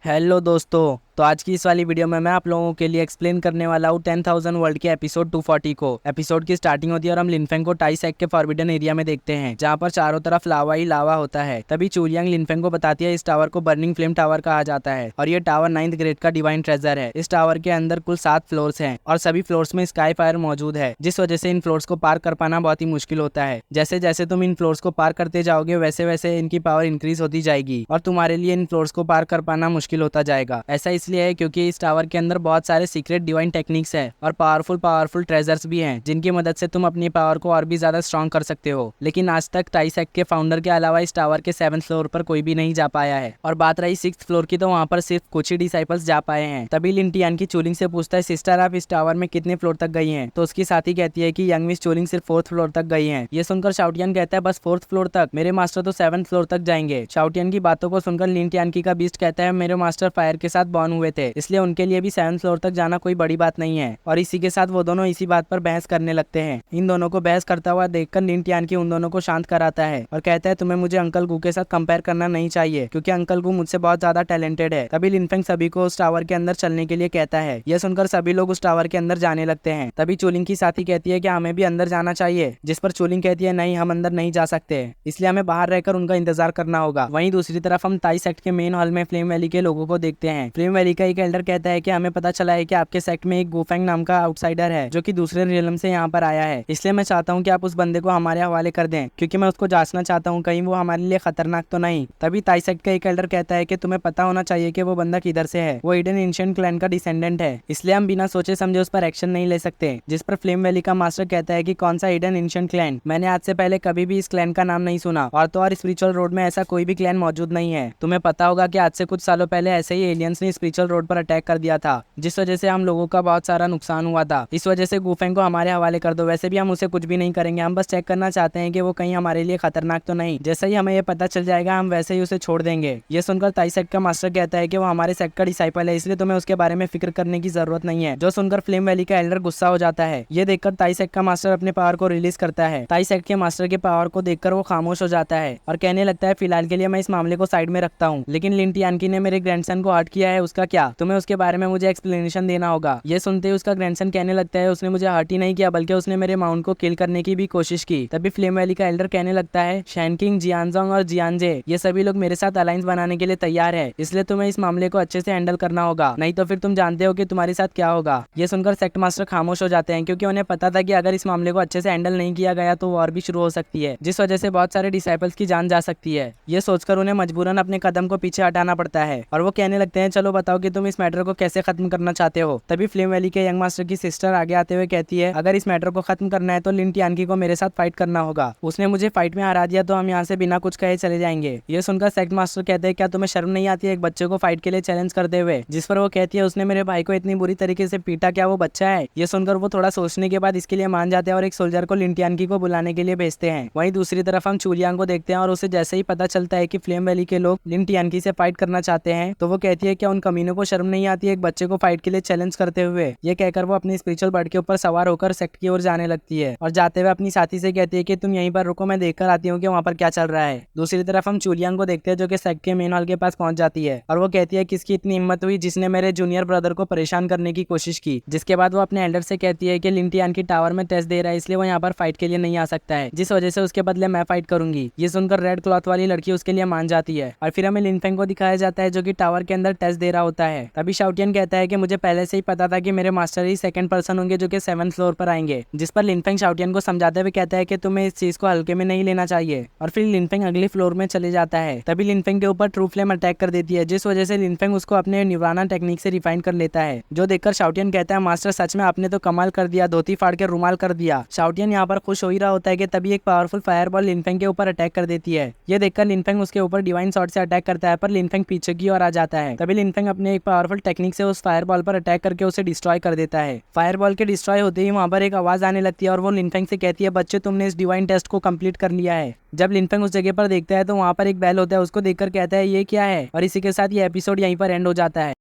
Hello दोस्तों। तो आज की इस वाली वीडियो में मैं आप लोगों के लिए एक्सप्लेन करने वाला हूँ 10,000 वर्ल्ड के एपिसोड 240 को। एपिसोड की स्टार्टिंग होती है और हम लिनफेंग को टाइसेक के फॉरबिडन एरिया में देखते हैं, जहाँ पर चारों तरफ लावा ही लावा होता है। तभी चूलियांग लिनफेंग को बताती है इस टावर को बर्निंग फ्लेम टावर कहा जाता है और ये टावर 9th ग्रेड का डिवाइन ट्रेजर है। इस टावर के अंदर कुल 7 फ्लोर्स हैं और सभी फ्लोर्स में स्काई फायर मौजूद है, जिस वजह से इन फ्लोर्स को पार कर पाना बहुत ही मुश्किल होता है। जैसे जैसे तुम इन फ्लोर्स को पार करते जाओगे वैसे वैसे इनकी पावर इंक्रीज होती जाएगी और तुम्हारे लिए इन फ्लोर्स को पार कर पाना मुश्किल होता जाएगा। ऐसा इसलिए है क्योंकि इस टावर के अंदर बहुत सारे सीक्रेट डिवाइन टेक्निक्स है और पावरफुल ट्रेजर्स भी हैं, जिनकी मदद से तुम अपनी पावर को और भी ज्यादा स्ट्रॉन्ग कर सकते हो। लेकिन आज तक टाइसेक के फाउंडर के अलावा इस टावर के 7th फ्लोर पर कोई भी नहीं जा पाया है। और बात रही 6th फ्लोर की, तो वहाँ पर सिर्फ कुछ ही डिसाइपल्स जा पाए हैं। तभी लिन टियान की चूलिंग से पूछता है, सिस्टर आप इस टावर में कितने फ्लोर तक गई हैं? तो उसकी साथी कहती है कि यंग मिस चूलिंग सिर्फ 4th फ्लोर तक गई हैं। ये सुनकर शाओटियन कहता है बस 4th फ्लोर तक, मेरे मास्टर तो 7th फ्लोर तक जाएंगे। शाओटियन की बातों को सुनकर लिन टियान का बीस्ट कहता है मेरे मास्टर फायर के साथ बॉर्न हुए थे, इसलिए उनके लिए भी 7th फ्लोर तक जाना कोई बड़ी बात नहीं है। और इसी के साथ वो दोनों इसी बात पर बहस करने लगते हैं। इन दोनों को बहस करता हुआ देखकर लिन टियान उन दोनों को शांत कराता है और कहता है तुम्हें मुझे अंकल गू के साथ कंपेयर करना नहीं चाहिए, क्योंकि अंकल गू मुझसे बहुत ज्यादा टैलेंटेड है। तभी लिनफेंग सभी को उस टावर के अंदर चलने के लिए कहता है। यह सुनकर सभी लोग उस टावर के अंदर जाने लगते हैं। तभी चूलिंग की साथी कहती है कि हमें भी अंदर जाना चाहिए, जिस पर चूलिंग कहती है नहीं, हम अंदर नहीं जा सकते, इसलिए हमें बाहर रहकर उनका इंतजार करना होगा। वहीं दूसरी तरफ हम ताई सेक्ट के मेन हॉल में फ्लेम वैली के लोगों को देखते हैं। फ्लेम वैली का एक एल्डर कहता है कि हमें पता चला है कि आपके सेक्ट में एक गुफेंग नाम का आउटसाइडर है जो कि दूसरे रियलम से यहाँ पर आया है, इसलिए मैं चाहता हूँ कि आप उस बंदे को हमारे हवाले कर दें, क्योंकि मैं उसको जांचना चाहता हूँ कहीं वो हमारे लिए खतरनाक तो नहीं। तभी ताई सेक्ट का एक एल्डर कहता है कि तुम्हें पता होना चाहिए कि वो बंदा किधर से है, वो हिडन एंशिएंट क्लैन का डिसेंडेंट है, इसलिए हम बिना सोचे समझे उस पर एक्शन नहीं ले सकते। जिस पर फ्लेम वैली का मास्टर कहता है कि कौन सा हिडन एंशिएंट क्लैन, मैंने आज से पहले कभी भी इस क्लैन का नाम नहीं सुना और तो और स्पिरिचुअल रोड में ऐसा कोई भी क्लैन मौजूद नहीं है। तुम्हें पता होगा कि आज से कुछ सालों पहले ऐसे ही एलियंस ने स्पिरिचुअल रोड पर अटैक कर दिया था, जिस वजह से हम लोगों का बहुत सारा नुकसान हुआ था। इस वजह से गुफेंग को हमारे हवाले कर दो। वैसे भी हम उसे कुछ भी नहीं करेंगे, हम बस चेक करना चाहते हैं कि वो कहीं हमारे लिए खतरनाक तो नहीं। जैसे ही हमें ये पता चल जाएगा हम वैसे ही उसे छोड़ देंगे। ये सुनकर ताई सेक्ट का मास्टर कहता है कि वो हमारे सेक्ट का डिसाइपल है, इसलिए तुम्हें उसके बारे में फिक्र करने की जरूरत नहीं है। जो सुनकर फ्लेम वैली का एल्डर गुस्सा हो जाता है। ये देखकर ताई सेक्ट का मास्टर अपने पावर को रिलीज करता है। ताई सेक्ट के मास्टर के पावर को देखकर वो खामोश हो जाता है और कहने लगता है फिलहाल के लिए मैं इस मामले को साइड में रखता हूँ, लेकिन लिन टियानकी ने मेरे ग्रैंडसन को हर्ट किया है, उसका क्या? तुम्हें उसके बारे में मुझे एक्सप्लेनेशन देना होगा। ये सुनते ही उसका ग्रैंडसन कहने लगता है उसने मुझे हर्ट ही नहीं किया, बल्कि उसने मेरे माउंट को किल करने की भी कोशिश की। तभी फ्लेम वैली का एल्डर कहने लगता है शैनकिंग, जियानजोंग और जियानजे ये सभी लोग मेरे साथ अलायंस बनाने के लिए तैयार है, इसलिए तुम्हें इस मामले को अच्छे से हैंडल करना होगा, नहीं तो फिर तुम जानते हो कि तुम्हारे साथ क्या होगा। ये सुनकर सेक्ट मास्टर खामोश हो जाते हैं, क्योंकि उन्हें पता था कि अगर इस मामले को अच्छे से हैंडल नहीं किया गया तो वॉर भी शुरू हो सकती है, जिस वजह से बहुत सारे डिसाइपल्स की जान जा सकती है। ये सोचकर उन्हें मजबूरन अपने कदम को पीछे हटाना पड़ता है और वो कहने लगते हैं चलो बताओ कि तुम इस मैटर को कैसे खत्म करना चाहते हो। तभी फ्लेम वैली के यंग मास्टर की सिस्टर आगे आते हुए कहती है अगर इस मैटर को खत्म करना है तो लिन टियानकी को मेरे साथ फाइट करना होगा, उसने मुझे फाइट में हरा दिया तो हम यहाँ से बिना कुछ कहे चले जाएंगे। ये सुनकर सेक्ट मास्टर कहते हैं क्या तुम्हें शर्म नहीं आती है एक बच्चे को फाइट के लिए चैलेंज करते हुए? जिस पर वो कहती है उसने मेरे भाई को इतनी बुरी तरीके से पीटा, क्या वो बच्चा है? ये सुनकर वो थोड़ा सोचने के बाद इसके लिए मान जाते हैं और एक सोल्जर को लिन टियानकी को बुलाने के लिए भेजते हैं। वहीं दूसरी तरफ हम चूलियांग को देखते हैं और उसे जैसे ही पता चलता है कि फ्लेम वैली के लोग लिन टियानकी से फाइट करना चाहते हैं तो वो कहती है क्या उन कमीनों को शर्म नहीं आती है एक बच्चे को फाइट के लिए चैलेंज करते हुए? ये कहकर वो अपनी स्पिरिचुअल बर्ड के ऊपर सवार होकर सेक्ट की ओर जाने लगती है और जाते हुए अपनी साथी से कहती है कि तुम यहीं पर रुको, मैं देखकर आती हूँ कि वहाँ पर क्या चल रहा है। दूसरी तरफ हम चूलियांग को देखते हैं जो कि सेक्ट के मेन हॉल के पास पहुंच जाती है और वो कहती है किसकी इतनी हिम्मत हुई जिसने मेरे जूनियर ब्रदर को परेशान करने की कोशिश की। जिसके बाद वो अपने एल्डर से कहती है कि लिन टियानकी टावर में टेस्ट दे रहा है, इसलिए वो यहाँ पर फाइट के लिए नहीं आ सकता है, जिस वजह से उसके बदले मैं फाइट करूंगी। ये सुनकर रेड क्लॉथ वाली लड़की उसके लिए मान जाती है और फिर हमें लिनफेंग को दिखाया जाता है जो कि टावर के अंदर टेस्ट दे रहा होता है। तभी शाओटियन कहता है कि मुझे पहले से ही पता था कि मेरे मास्टर ही सेकंड पर्सन होंगे जो कि 7th फ्लोर पर आएंगे। जिस पर लिनफेंग शाओटियन को समझाते हुए कहता है कि तुम्हें इस चीज को हल्के में नहीं लेना चाहिए और फिर लिनफेंग अगले फ्लोर में चले जाता है। तभी लिनफेंग के ऊपर ट्रू फ्लेम अटैक कर देती है, जिस वजह से लिनफेंग उसको अपने निवाना टेक्निक से रिफाइन कर लेता है। जो देखकर शाओटियन कहता है मास्टर सच में आपने तो कमाल कर दिया, धोती फाड़ के रुमाल कर दिया। शाओटियन यहाँ पर खुश हो ही रहा होता है कि तभी एक पावरफुल फायरबॉल लिनफेंग के ऊपर अटैक कर देती है। ये देखकर लिनफेंग उसके ऊपर डिवाइन शॉट से अटैक करता है पर लिनफेंग पीछे की ओर आ जाता है। तभी लिनफेंग अपने एक पावरफुल टेक्निक से उस फायरबॉल पर अटैक करके उसे डिस्ट्रॉय कर देता है। फायरबॉल के डिस्ट्रॉय होते ही वहाँ पर एक आवाज आने लगती है और वो लिनफेंग से कहती है बच्चे तुमने इस डिवाइन टेस्ट को कंप्लीट कर लिया है। जब लिनफेंग उस जगह पर देखता है तो वहाँ पर एक बैल होता है, उसको देखकर कहता है ये क्या है, और इसी के साथ ये एपिसोड यहीं पर एंड हो जाता है।